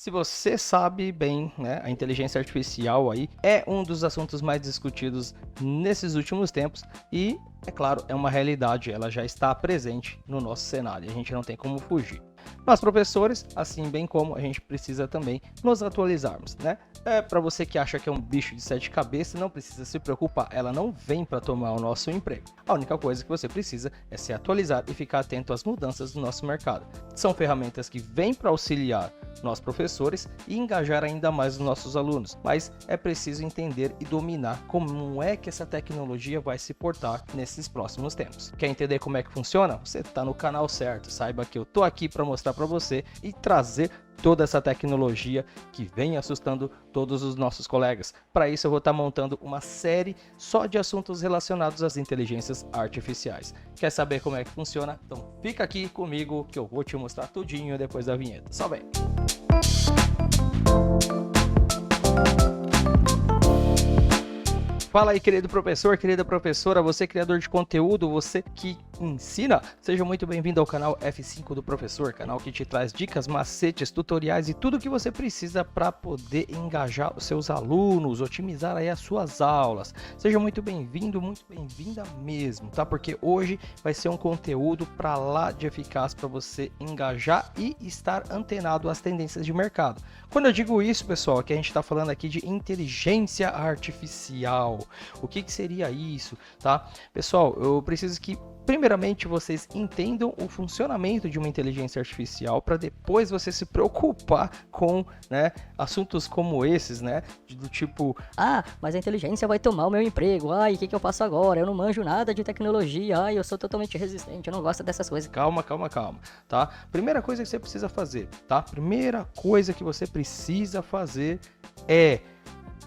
Se você sabe bem, né, a inteligência artificial aí é um dos assuntos mais discutidos nesses últimos tempos e, é claro, é uma realidade, ela já está presente no nosso cenário, a gente não tem como fugir. Nós, professores, assim bem como a gente precisa também nos atualizarmos, né? Para você que acha que é um bicho de sete cabeças, não precisa se preocupar, ela não vem para tomar o nosso emprego. A única coisa que você precisa é se atualizar e ficar atento às mudanças do nosso mercado. São ferramentas que vêm para auxiliar nós, professores, e engajar ainda mais os nossos alunos, mas é preciso entender e dominar como é que essa tecnologia vai se portar nesses próximos tempos. Quer entender como é que funciona? Você está no canal certo, saiba que eu estou aqui para mostrar para você e trazer toda essa tecnologia que vem assustando todos os nossos colegas. Para isso eu vou estar montando uma série só de assuntos relacionados às inteligências artificiais. Quer saber como é que funciona? Então fica aqui comigo que eu vou te mostrar tudinho depois da vinheta. Só vem! Fala aí, querido professor, querida professora, você criador de conteúdo, você que ensina, seja muito bem-vindo ao canal F5 do Professor, canal que te traz dicas, macetes, tutoriais e tudo o que você precisa para poder engajar os seus alunos, otimizar aí as suas aulas. Seja muito bem-vindo, muito bem-vinda mesmo, tá? Porque hoje vai ser um conteúdo para lá de eficaz para você engajar e estar antenado às tendências de mercado. Quando eu digo isso, pessoal, é que a gente está falando aqui de inteligência artificial. O que seria isso, tá? Pessoal, eu preciso que primeiramente vocês entendam o funcionamento de uma inteligência artificial para depois você se preocupar com, né, assuntos como esses, né, do tipo, mas a inteligência vai tomar o meu emprego, o que eu faço agora? Eu não manjo nada de tecnologia, eu sou totalmente resistente, eu não gosto dessas coisas. Calma, tá? Primeira coisa que você precisa fazer, tá? Primeira coisa que você precisa fazer é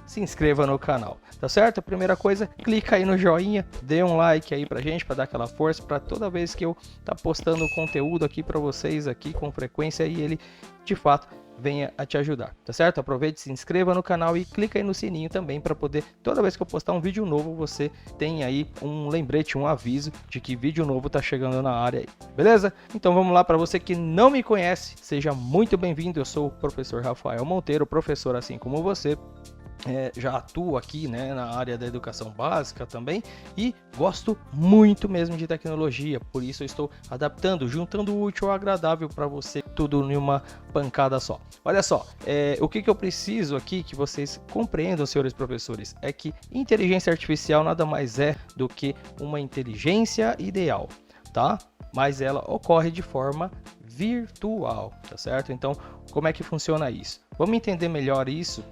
se inscreva no canal, tá certo? A primeira coisa, clica aí no joinha, dê um like aí pra gente, pra dar aquela força, pra toda vez que eu tá postando conteúdo aqui pra vocês aqui com frequência e ele, de fato, venha a te ajudar, tá certo? Aproveite, se inscreva no canal e clica aí no sininho também para poder, toda vez que eu postar um vídeo novo, você tem aí um lembrete, um aviso de que vídeo novo tá chegando na área aí, beleza? Então vamos lá, para você que não me conhece, seja muito bem-vindo, eu sou o professor Rafael Monteiro, professor assim como você. Já atuo aqui, né, na área da educação básica também e gosto muito mesmo de tecnologia, por isso eu estou adaptando, juntando o útil ao agradável para você, tudo em uma pancada só. Olha só, o que eu preciso aqui que vocês compreendam, senhores professores, é que inteligência artificial nada mais é do que uma inteligência ideal, tá? Mas ela ocorre de forma virtual, tá certo? Então, como é que funciona isso? Vamos entender melhor isso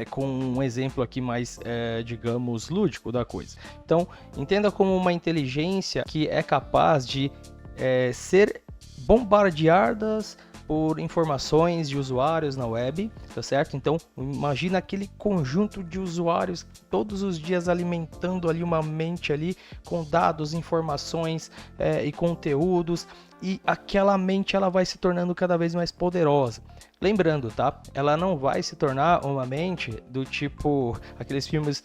com um exemplo aqui mais, digamos, lúdico da coisa. Então, entenda como uma inteligência que é capaz de ser bombardeadas por informações de usuários na web, tá certo? Então, imagina aquele conjunto de usuários todos os dias alimentando ali uma mente ali com dados, informações e conteúdos, e aquela mente ela vai se tornando cada vez mais poderosa. Lembrando, tá? Ela não vai se tornar uma mente do tipo aqueles filmes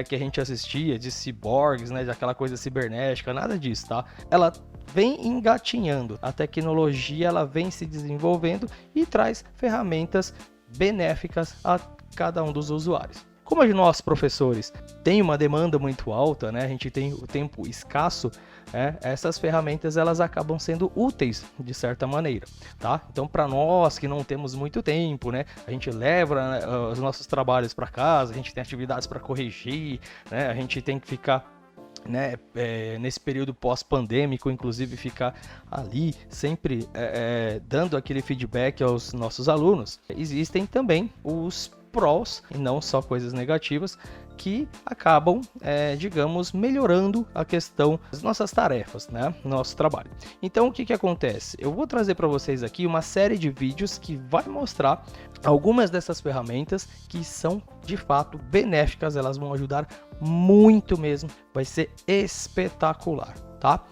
que a gente assistia de ciborgues, né? Daquela coisa cibernética, nada disso, tá? Ela vem engatinhando, a tecnologia ela vem se desenvolvendo e traz ferramentas benéficas a cada um dos usuários. Como nós, professores, tem uma demanda muito alta, né? A gente tem o tempo escasso, essas ferramentas elas acabam sendo úteis de certa maneira, tá? Então, para nós que não temos muito tempo, né? A gente leva, né, os nossos trabalhos para casa, a gente tem atividades para corrigir, né? A gente tem que ficar, né, nesse período pós-pandêmico, inclusive ficar ali sempre dando aquele feedback aos nossos alunos. Existem também os prós e não só coisas negativas que acabam, digamos, melhorando a questão das nossas tarefas, né, nosso trabalho. Então, o que acontece? Eu vou trazer para vocês aqui uma série de vídeos que vai mostrar algumas dessas ferramentas que são, de fato, benéficas, elas vão ajudar muito mesmo, vai ser espetacular, tá?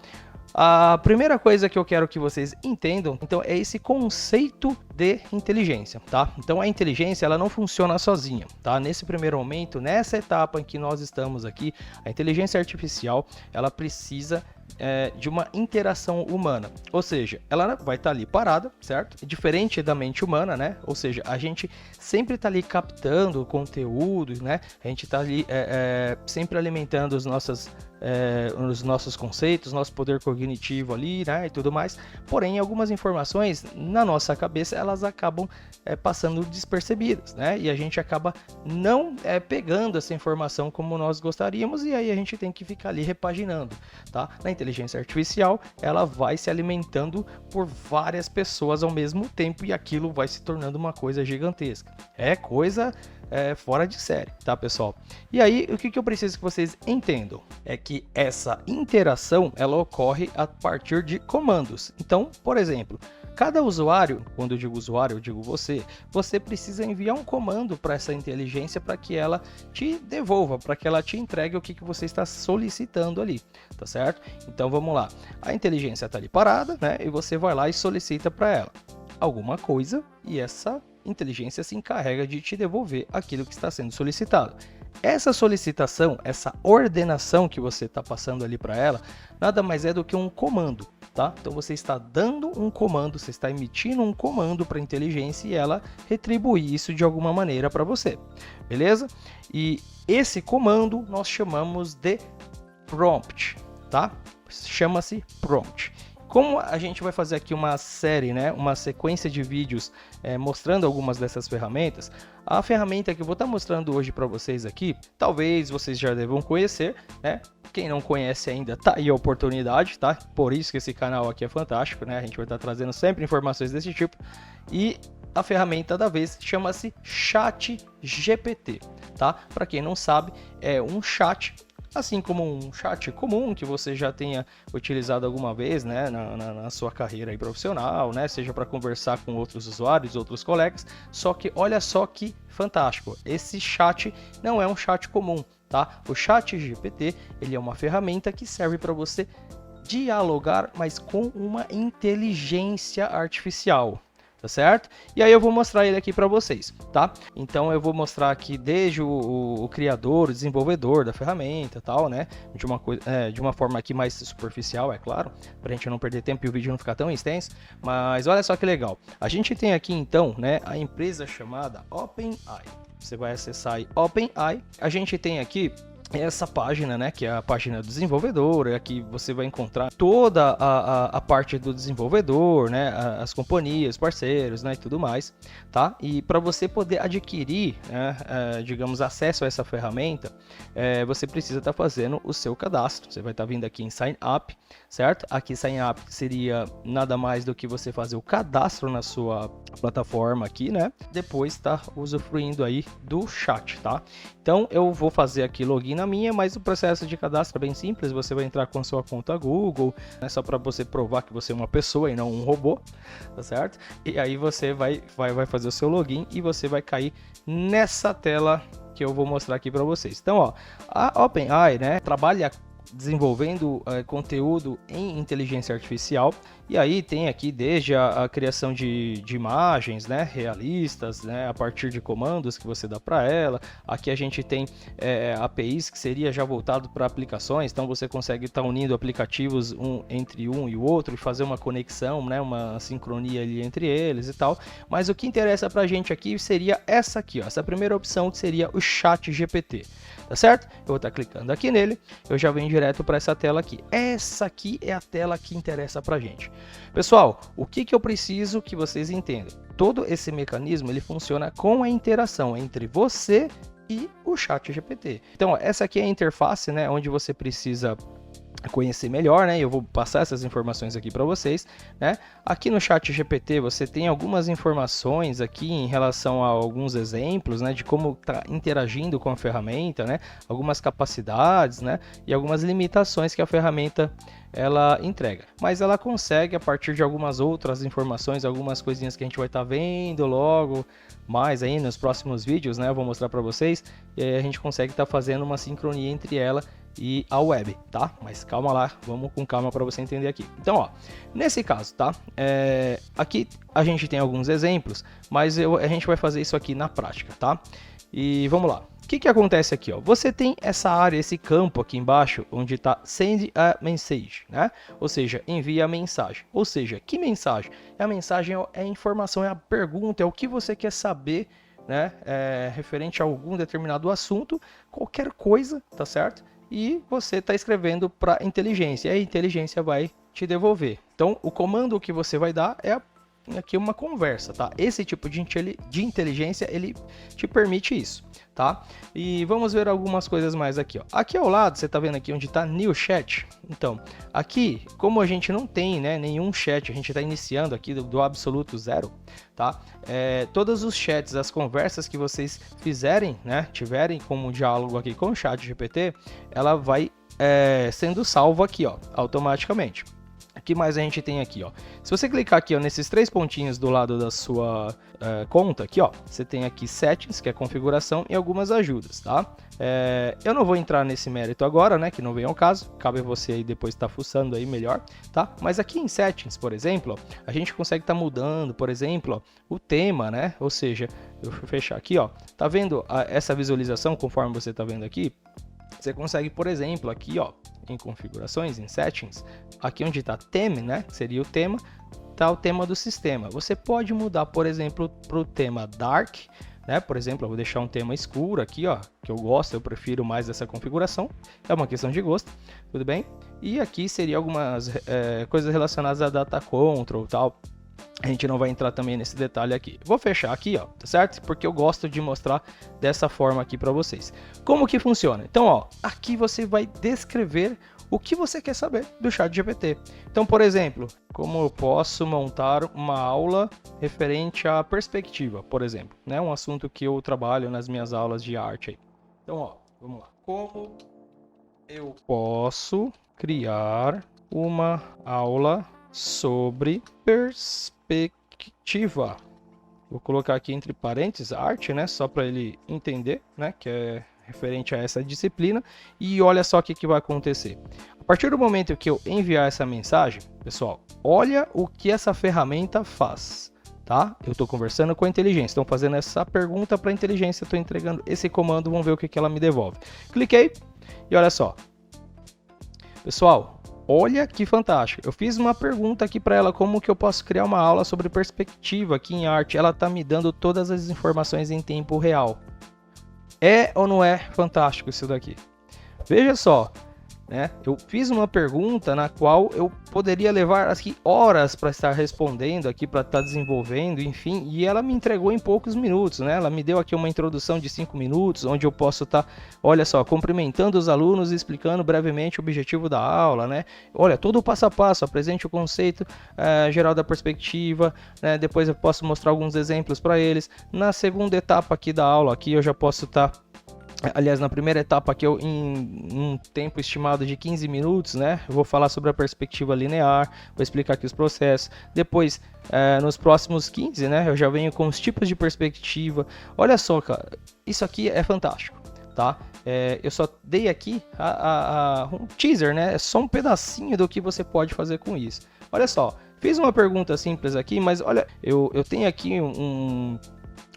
A primeira coisa que eu quero que vocês entendam, então, é esse conceito de inteligência, tá? Então a inteligência ela não funciona sozinha, tá? Nesse primeiro momento, nessa etapa em que nós estamos aqui, a inteligência artificial ela precisa de uma interação humana, ou seja, ela vai estar ali parada, certo? Diferente da mente humana, né? Ou seja, a gente sempre está ali captando conteúdo, né? A gente está ali sempre alimentando os nossos conceitos, nosso poder cognitivo ali, né? E tudo mais. Porém, algumas informações na nossa cabeça elas acabam passando despercebidas, né? E a gente acaba não pegando essa informação como nós gostaríamos e aí a gente tem que ficar ali repaginando, tá? Na inteligência artificial, ela vai se alimentando por várias pessoas ao mesmo tempo e aquilo vai se tornando uma coisa gigantesca. É coisa fora de série, tá, pessoal? E aí, o que eu preciso que vocês entendam é que essa interação, ela ocorre a partir de comandos. Então, por exemplo, cada usuário, quando eu digo usuário, eu digo você precisa enviar um comando para essa inteligência para que ela te devolva, para que ela te entregue o que você está solicitando ali, tá certo? Então, vamos lá. A inteligência está ali parada, né? E você vai lá e solicita para ela alguma coisa e essa inteligência se encarrega de te devolver aquilo que está sendo solicitado. Essa solicitação, essa ordenação que você está passando ali para ela, nada mais é do que um comando, tá? Então você está dando um comando, você está emitindo um comando para a inteligência e ela retribui isso de alguma maneira para você, beleza? E esse comando nós chamamos de prompt, tá? Chama-se prompt. Como a gente vai fazer aqui uma série, né, uma sequência de vídeos mostrando algumas dessas ferramentas, a ferramenta que eu vou estar mostrando hoje para vocês aqui, talvez vocês já devam conhecer, né? Quem não conhece ainda, tá aí a oportunidade, tá? Por isso que esse canal aqui é fantástico, né? A gente vai estar trazendo sempre informações desse tipo. E a ferramenta da vez chama-se ChatGPT, tá? Para quem não sabe, é um chat, assim como um chat comum que você já tenha utilizado alguma vez, né, na sua carreira aí profissional, né, seja para conversar com outros usuários, outros colegas, só que olha só que fantástico, esse chat não é um chat comum, tá? O ChatGPT, ele é uma ferramenta que serve para você dialogar, mas com uma inteligência artificial. Tá certo? E aí eu vou mostrar ele aqui para vocês, tá? Então eu vou mostrar aqui desde o criador, o desenvolvedor da ferramenta, tal, né? De uma forma aqui mais superficial, é claro, para a gente não perder tempo e o vídeo não ficar tão extenso. Mas olha só que legal. A gente tem aqui então, né, a empresa chamada OpenAI. Você vai acessar aí OpenAI. A gente tem aqui essa página, né, que é a página do desenvolvedor, aqui você vai encontrar toda a parte do desenvolvedor, né, as companhias, parceiros, né, e tudo mais, tá? E para você poder adquirir, né, digamos, acesso a essa ferramenta, você precisa estar fazendo o seu cadastro. Você vai estar vindo aqui em Sign Up, certo? Aqui Sign Up seria nada mais do que você fazer o cadastro na sua plataforma aqui, né? Depois tá usufruindo aí do chat, tá? Então eu vou fazer aqui login na minha, mas o processo de cadastro é bem simples. Você vai entrar com a sua conta Google, né, só para você provar que você é uma pessoa e não um robô, tá certo? E aí você vai fazer o seu login e você vai cair nessa tela que eu vou mostrar aqui para vocês. Então, ó, a OpenAI, né, trabalha desenvolvendo conteúdo em inteligência artificial, e aí tem aqui desde a criação de imagens, né, realistas, né, a partir de comandos que você dá para ela. Aqui a gente tem APIs que seria já voltado para aplicações, então você consegue estar unindo aplicativos entre um e o outro e fazer uma conexão, né, uma sincronia ali entre eles e tal. Mas o que interessa para a gente aqui seria essa aqui, ó, essa primeira opção que seria o ChatGPT. Tá certo? Eu vou estar clicando aqui nele, eu já venho direto para essa tela aqui. Essa aqui é a tela que interessa para a gente. Pessoal, o que eu preciso que vocês entendam? Todo esse mecanismo ele funciona com a interação entre você e o ChatGPT. Então, ó, essa aqui é a interface, né, onde você precisa conhecer melhor, né? Eu vou passar essas informações aqui para vocês, né? Aqui no ChatGPT você tem algumas informações aqui em relação a alguns exemplos, né, de como tá interagindo com a ferramenta, né? Algumas capacidades, né, e algumas limitações que a ferramenta ela entrega, mas ela consegue, a partir de algumas outras informações, algumas coisinhas que a gente vai estar vendo logo mais aí nos próximos vídeos, né, eu vou mostrar para vocês, e aí a gente consegue estar fazendo uma sincronia entre ela e a web, tá? Mas calma lá, vamos com calma para você entender aqui. Então, ó, nesse caso, tá? Aqui a gente tem alguns exemplos, mas a gente vai fazer isso aqui na prática, tá? E vamos lá. O que acontece aqui, ó? Você tem essa área, esse campo aqui embaixo, onde está Send a Message, né? Ou seja, envia a mensagem. Ou seja, que mensagem? A mensagem é a informação, é a pergunta, é o que você quer saber, né? Referente a algum determinado assunto, qualquer coisa, tá certo? E você está escrevendo para a inteligência, e a inteligência vai te devolver. Então, o comando que você vai dar é aqui uma conversa, tá? Esse tipo de inteligência, ele te permite isso, tá? E vamos ver algumas coisas mais aqui, ó. Aqui ao lado, você tá vendo aqui onde tá New Chat. Então, aqui, como a gente não tem, né, nenhum chat, a gente tá iniciando aqui do absoluto zero, tá? Todos os chats, as conversas que vocês fizerem, né, tiverem como diálogo aqui com o ChatGPT, ela vai sendo salvo aqui, ó, automaticamente. O que mais a gente tem aqui, ó? Se você clicar aqui, ó, nesses 3 pontinhos do lado da sua conta, aqui, ó, você tem aqui Settings, que é configuração, e algumas ajudas, tá? Eu não vou entrar nesse mérito agora, né, que não vem ao caso, cabe você aí depois estar fuçando aí melhor, tá? Mas aqui em Settings, por exemplo, ó, a gente consegue estar mudando, por exemplo, ó, o tema, né? Ou seja, eu vou fechar aqui, ó, tá vendo essa visualização, conforme você tá vendo aqui? Você consegue, por exemplo, aqui, ó, em configurações, em settings, aqui onde está theme, né, que seria o tema, tá o tema do sistema. Você pode mudar, por exemplo, para o tema dark, né, por exemplo, eu vou deixar um tema escuro aqui, ó, que eu gosto, eu prefiro mais essa configuração, é uma questão de gosto, tudo bem? E aqui seria algumas coisas relacionadas a data control, tal. A gente não vai entrar também nesse detalhe aqui. Vou fechar aqui, ó, tá certo? Porque eu gosto de mostrar dessa forma aqui para vocês. Como que funciona? Então, ó, aqui você vai descrever o que você quer saber do ChatGPT. Então, por exemplo, como eu posso montar uma aula referente à perspectiva, por exemplo, né? Um assunto que eu trabalho nas minhas aulas de arte aí. Então, ó, vamos lá. Como eu posso criar uma aula sobre perspectiva? Vou colocar aqui entre parênteses arte, né, só para ele entender, né, que é referente a essa disciplina. E olha só o que vai acontecer. A partir do momento que eu enviar essa mensagem, pessoal, olha o que essa ferramenta faz, tá? Eu estou conversando com a inteligência, estou fazendo essa pergunta para a inteligência, estou entregando esse comando, vamos ver o que ela me devolve. Cliquei e olha só, pessoal. Olha que fantástico. Eu fiz uma pergunta aqui para ela, como que eu posso criar uma aula sobre perspectiva aqui em arte. Ela está me dando todas as informações em tempo real. É ou não é fantástico isso daqui? Veja só, né? Eu fiz uma pergunta na qual eu poderia levar aqui horas para estar respondendo aqui, para estar desenvolvendo, enfim, e ela me entregou em poucos minutos, né? Ela me deu aqui uma introdução de 5 minutos, onde eu posso estar, olha só, cumprimentando os alunos e explicando brevemente o objetivo da aula, né? Olha, todo o passo a passo, apresente o conceito geral da perspectiva, né? Depois eu posso mostrar alguns exemplos para eles. Na segunda etapa aqui da aula, aqui eu já posso estar... Aliás, na primeira etapa aqui, em um tempo estimado de 15 minutos, né? Eu vou falar sobre a perspectiva linear, vou explicar aqui os processos. Depois, nos próximos 15, né? Eu já venho com os tipos de perspectiva. Olha só, cara, isso aqui é fantástico, tá? Eu só dei aqui um teaser, né? É só um pedacinho do que você pode fazer com isso. Olha só, fiz uma pergunta simples aqui, mas olha, eu tenho aqui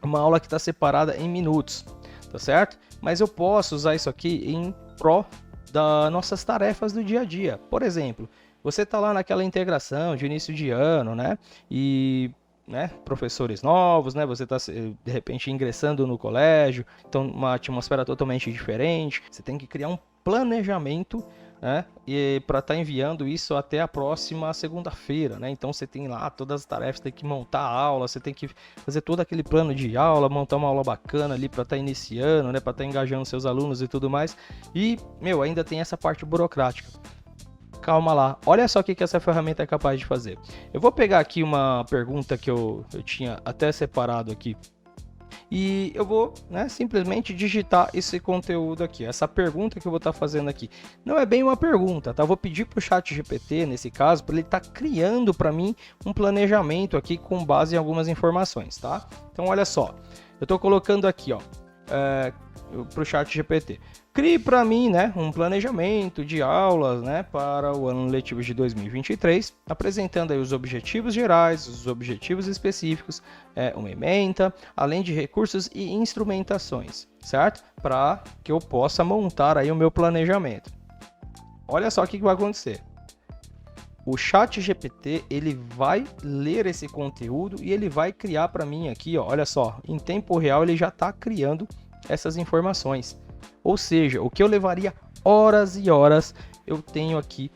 uma aula que está separada em minutos, tá certo? Mas eu posso usar isso aqui em pró das nossas tarefas do dia a dia. Por exemplo, você está lá naquela integração de início de ano, né? E, né, professores novos, né? Você está, de repente, ingressando no colégio, então uma atmosfera totalmente diferente. Você tem que criar um planejamento, né, e para estar enviando isso até a próxima segunda-feira, né? Então você tem lá todas as tarefas, tem que montar a aula, você tem que fazer todo aquele plano de aula, montar uma aula bacana ali para estar iniciando, né, para estar engajando seus alunos e tudo mais. E, ainda tem essa parte burocrática. Calma lá, olha só o que essa ferramenta é capaz de fazer. Eu vou pegar aqui uma pergunta que eu tinha até separado aqui. E eu vou, né, simplesmente digitar esse conteúdo aqui, essa pergunta que eu vou estar fazendo aqui. Não é bem uma pergunta, tá? Eu vou pedir para o ChatGPT, nesse caso, para ele estar criando para mim um planejamento aqui com base em algumas informações, tá? Então, olha só, eu estou colocando aqui, ó, para o ChatGPT. Crie para mim, né, um planejamento de aulas, né, para o ano letivo de 2023, apresentando aí os objetivos gerais, os objetivos específicos, uma ementa, além de recursos e instrumentações, certo? Para que eu possa montar aí o meu planejamento. Olha só o que vai acontecer. O ChatGPT, ele vai ler esse conteúdo e ele vai criar para mim aqui, ó, olha só, em tempo real ele já está criando essas informações. Ou seja, o que eu levaria horas e horas, eu tenho aqui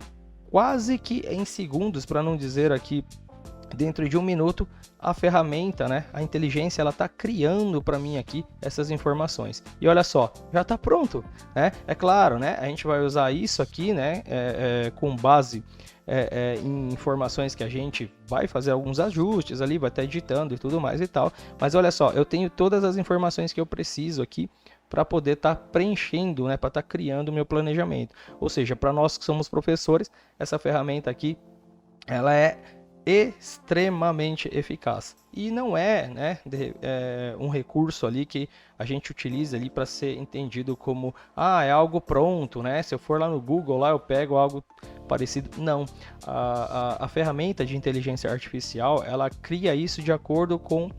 quase que em segundos, para não dizer aqui dentro de um minuto, a ferramenta, né, a inteligência, ela está criando para mim aqui essas informações. E olha só, já está pronto, né? É claro, né, a gente vai usar isso aqui, né, com base em informações que a gente vai fazer alguns ajustes ali, vai estar editando e tudo mais e tal. Mas olha só, eu tenho todas as informações que eu preciso aqui para poder estar preenchendo, né, para estar criando o meu planejamento. Ou seja, para nós que somos professores, essa ferramenta aqui, ela é extremamente eficaz. E não é, né, um recurso ali que a gente utiliza ali para ser entendido como, é algo pronto, né? Se eu for lá no Google, lá eu pego algo parecido. Não. A ferramenta de inteligência artificial, ela cria isso de acordo com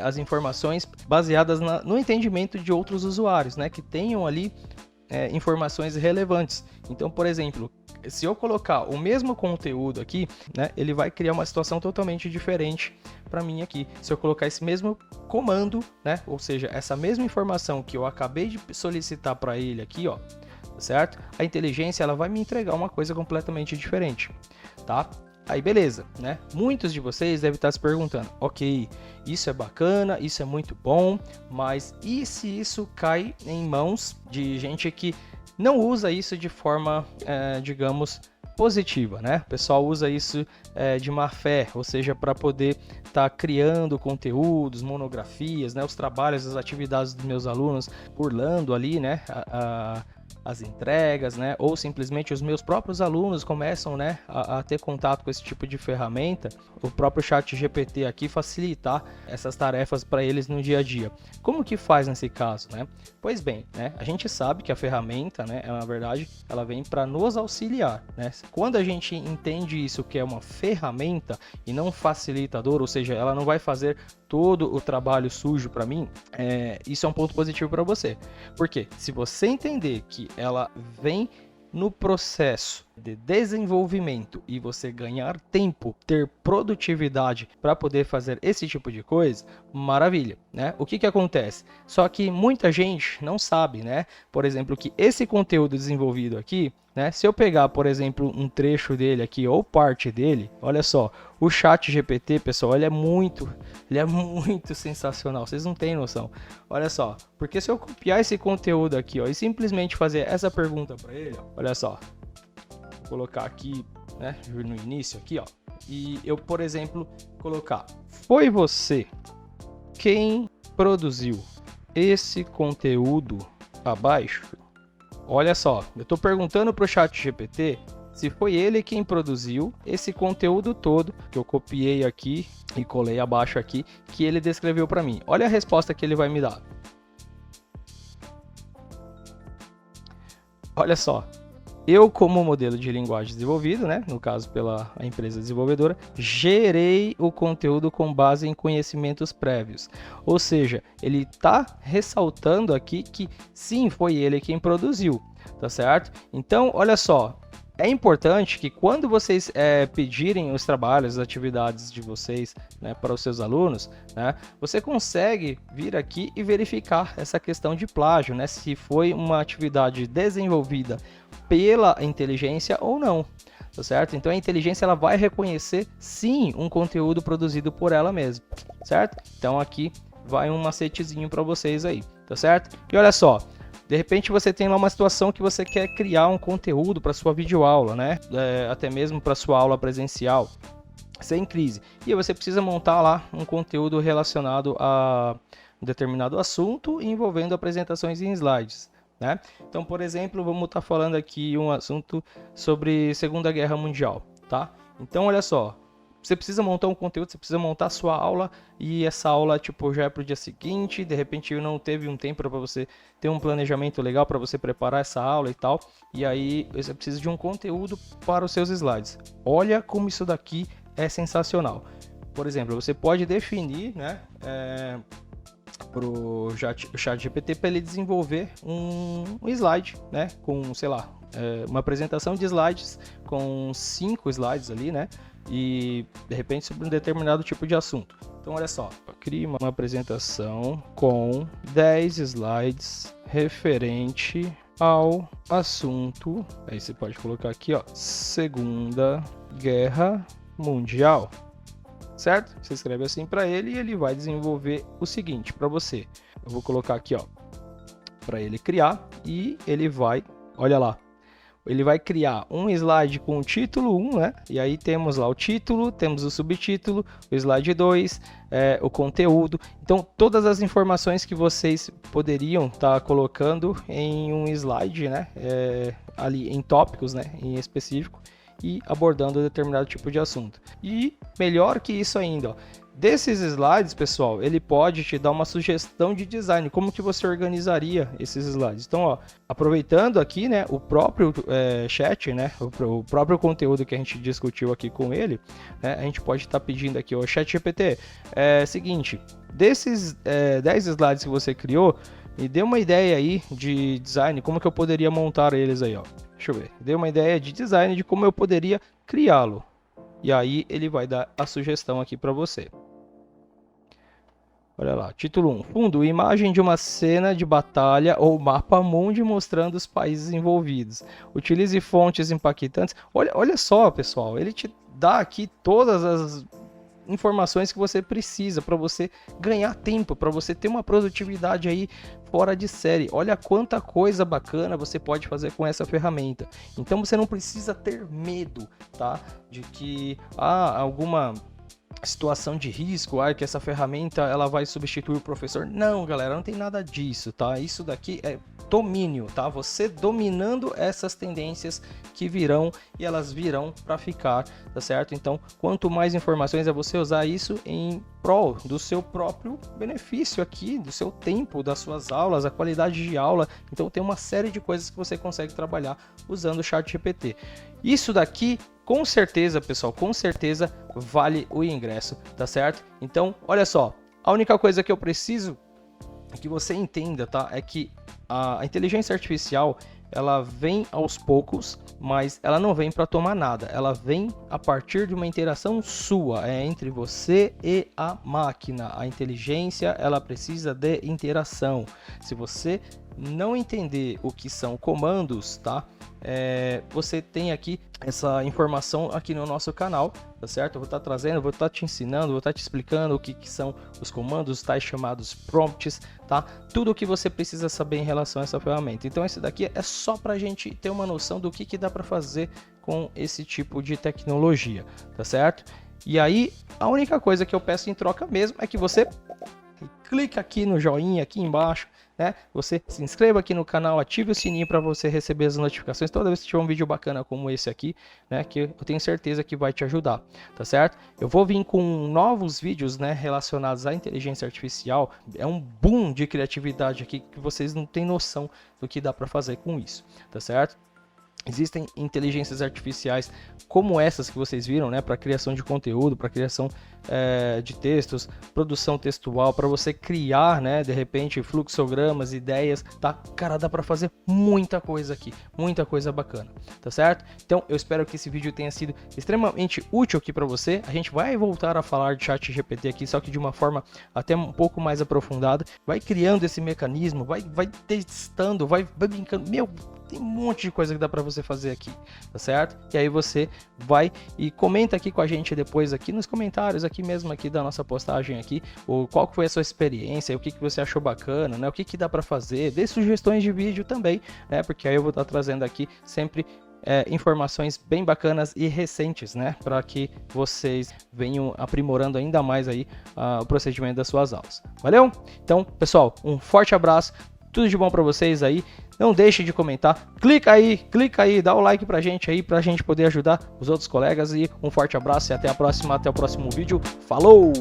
as informações baseadas no entendimento de outros usuários, né? Que tenham ali informações relevantes. Então, por exemplo, se eu colocar o mesmo conteúdo aqui, né, ele vai criar uma situação totalmente diferente para mim aqui. Se eu colocar esse mesmo comando, né, ou seja, essa mesma informação que eu acabei de solicitar para ele aqui, ó, certo? A inteligência, ela vai me entregar uma coisa completamente diferente, tá? Aí beleza, né? Muitos de vocês devem estar se perguntando, ok, isso é bacana, isso é muito bom, mas e se isso cai em mãos de gente que não usa isso de forma, digamos, positiva, né? O pessoal usa isso de má fé, ou seja, para poder estar criando conteúdos, monografias, né? Os trabalhos, as atividades dos meus alunos, burlando ali, né? As entregas, né? Ou simplesmente os meus próprios alunos começam, né, a ter contato com esse tipo de ferramenta, o próprio ChatGPT aqui facilitar essas tarefas para eles no dia a dia. Como que faz nesse caso, né? Pois bem, né, a gente sabe que a ferramenta, né, na verdade, ela vem para nos auxiliar, né? Quando a gente entende isso que é uma ferramenta e não um facilitador, ou seja, ela não vai fazer todo o trabalho sujo para mim, isso é um ponto positivo para você. Porque se você entender que ela vem no processo de desenvolvimento e você ganhar tempo, ter produtividade para poder fazer esse tipo de coisa, maravilha, né? O que acontece? Só que muita gente não sabe, né? Por exemplo, que esse conteúdo desenvolvido aqui, né? Se eu pegar, por exemplo, um trecho dele aqui ou parte dele, olha só, o ChatGPT, pessoal, ele é muito sensacional, vocês não têm noção. Olha só, porque se eu copiar esse conteúdo aqui, ó, e simplesmente fazer essa pergunta para ele, ó, olha só, vou colocar aqui, né, no início aqui, ó, e eu, por exemplo, colocar: foi você quem produziu esse conteúdo abaixo? Olha só, eu estou perguntando para o ChatGPT se foi ele quem produziu esse conteúdo todo que eu copiei aqui e colei abaixo aqui, que ele descreveu para mim. Olha a resposta que ele vai me dar. Olha só, eu como modelo de linguagem desenvolvido, né, no caso pela empresa desenvolvedora, gerei o conteúdo com base em conhecimentos prévios. Ou seja, ele está ressaltando aqui que sim, foi ele quem produziu, tá certo? Então, olha só, é importante que quando vocês pedirem os trabalhos, as atividades de vocês, né, para os seus alunos, né, você consegue vir aqui e verificar essa questão de plágio, né, se foi uma atividade desenvolvida pela inteligência ou não, tá certo? Então a inteligência, ela vai reconhecer sim um conteúdo produzido por ela mesma, certo? Então aqui vai um macetezinho para vocês aí, tá certo? E olha só, de repente você tem lá uma situação que você quer criar um conteúdo para sua videoaula, né? Até mesmo para sua aula presencial, sem crise. E aí você precisa montar lá um conteúdo relacionado a um determinado assunto envolvendo apresentações em slides, né? Então, por exemplo, vamos estar falando aqui um assunto sobre Segunda Guerra Mundial, tá? Então, olha só, você precisa montar um conteúdo, você precisa montar a sua aula e essa aula tipo já é para o dia seguinte, de repente não teve um tempo para você ter um planejamento legal para você preparar essa aula e tal, e aí você precisa de um conteúdo para os seus slides. Olha como isso daqui é sensacional. Por exemplo, você pode definir, né, para o ChatGPT para ele desenvolver um slide, né, com, sei lá, uma apresentação de slides com 5 slides ali, né, e de repente sobre um determinado tipo de assunto. Então olha só, crie uma apresentação com 10 slides referente ao assunto, aí você pode colocar aqui, ó, Segunda Guerra Mundial. Certo? Você escreve assim para ele e ele vai desenvolver o seguinte para você. Eu vou colocar aqui, ó, para ele criar e ele vai, olha lá, ele vai criar um slide com o título 1, né? E aí temos lá o título, temos o subtítulo, o slide 2, o conteúdo. Então, todas as informações que vocês poderiam estar colocando em um slide, né? Ali em tópicos, né? Em específico. E abordando determinado tipo de assunto. E melhor que isso ainda, ó, desses slides, pessoal, ele pode te dar uma sugestão de design, como que você organizaria esses slides. Então, ó, aproveitando aqui, né, o próprio chat, né, o próprio conteúdo que a gente discutiu aqui com ele, né, a gente pode estar pedindo aqui, ó, ChatGPT, seguinte, desses 10 slides que você criou, me dê uma ideia aí de design, como que eu poderia montar eles aí, ó. Deixa eu ver, dê uma ideia de design de como eu poderia criá-lo. E aí ele vai dar a sugestão aqui para você. Olha lá, título 1. Fundo, imagem de uma cena de batalha ou mapa mundi mostrando os países envolvidos. Utilize fontes impactantes. Olha só, pessoal, ele te dá aqui todas as informações que você precisa para você ganhar tempo, para você ter uma produtividade aí fora de série. Olha quanta coisa bacana você pode fazer com essa ferramenta. Então você não precisa ter medo, tá? De que alguma situação de risco, que essa ferramenta ela vai substituir o professor. Não, galera, não tem nada disso, tá? Isso daqui é domínio, tá? Você dominando essas tendências que virão e elas virão para ficar, tá certo? Então, quanto mais informações é você usar isso em prol do seu próprio benefício aqui, do seu tempo, das suas aulas, a qualidade de aula. Então, tem uma série de coisas que você consegue trabalhar usando o ChatGPT. Isso daqui, com certeza, pessoal, com certeza vale o ingresso, tá certo? Então, olha só, a única coisa que eu preciso que você entenda, tá? É que a inteligência artificial, ela vem aos poucos, mas ela não vem para tomar nada. Ela vem a partir de uma interação sua, entre você e a máquina. A inteligência, ela precisa de interação. Se você não entender o que são comandos, tá? Você tem aqui essa informação aqui no nosso canal, tá certo? Eu vou estar trazendo, vou estar te ensinando, vou estar te explicando o que são os comandos, tais chamados prompts, tá? Tudo o que você precisa saber em relação a essa ferramenta. Então esse daqui é só para a gente ter uma noção do que dá para fazer com esse tipo de tecnologia, tá certo? E aí a única coisa que eu peço em troca mesmo é que você clica aqui no joinha aqui embaixo, né? Você se inscreva aqui no canal, ative o sininho para você receber as notificações toda vez que tiver um vídeo bacana como esse aqui, né? Que eu tenho certeza que vai te ajudar, tá certo? Eu vou vir com novos vídeos, né, relacionados à inteligência artificial. É um boom de criatividade aqui que vocês não têm noção do que dá para fazer com isso, tá certo? Existem inteligências artificiais como essas que vocês viram, né, para criação de conteúdo, para criação de textos, produção textual, para você criar, né, de repente fluxogramas, ideias, tá? Cara, dá para fazer muita coisa aqui, muita coisa bacana, tá certo? Então eu espero que esse vídeo tenha sido extremamente útil aqui para você. A gente vai voltar a falar de ChatGPT aqui, só que de uma forma até um pouco mais aprofundada. Vai criando esse mecanismo, vai testando, vai brincando. Meu, tem um monte de coisa que dá para você fazer aqui, tá certo? E aí você vai e comenta aqui com a gente depois aqui nos comentários, aqui mesmo aqui da nossa postagem aqui, qual que foi a sua experiência, o que você achou bacana, né? O que dá para fazer, dê sugestões de vídeo também, né? Porque aí eu vou estar trazendo aqui sempre informações bem bacanas e recentes, né? Para que vocês venham aprimorando ainda mais aí o procedimento das suas aulas. Valeu? Então, pessoal, um forte abraço, tudo de bom para vocês aí. Não deixe de comentar. Clica aí, dá o like pra gente aí, pra gente poder ajudar os outros colegas. E um forte abraço e até a próxima, até o próximo vídeo. Falou!